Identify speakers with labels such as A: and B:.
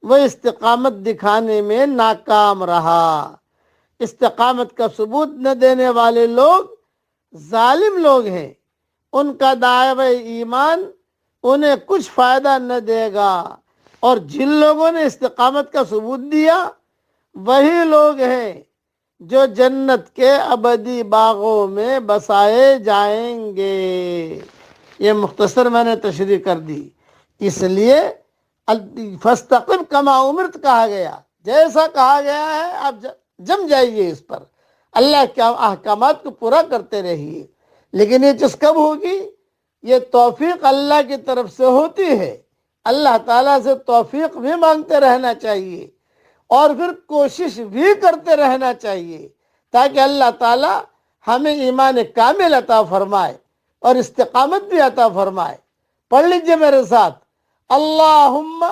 A: وہ استقامت دکھانے میں ناکام رہا۔ استقامت کا ثبوت نہ دینے والے لوگ ظالم لوگ ہیں، ان کا دعوی ایمان انہیں کچھ فائدہ نہ دے گا، اور جن لوگوں نے استقامت کا ثبوت دیا وہی لوگ ہیں جو جنت کے ابدی باغوں میں بسائے جائیں گے۔ یہ مختصر میں نے تشریح کر دی، اس لیے فاستقم کما امرت کہا گیا، جیسا کہا گیا ہے آپ جم جائیے اس پر، اللہ کے احکامات کو پورا کرتے رہیے۔ لیکن یہ چیز کب ہوگی؟ یہ توفیق اللہ کی طرف سے ہوتی ہے، اللہ تعالیٰ سے توفیق بھی مانگتے رہنا چاہیے، اور پھر کوشش بھی کرتے رہنا چاہیے تاکہ اللہ تعالیٰ ہمیں ایمان کامل عطا فرمائے اور استقامت بھی عطا فرمائے۔ پڑھ لیجئے میرے ساتھ، اللہم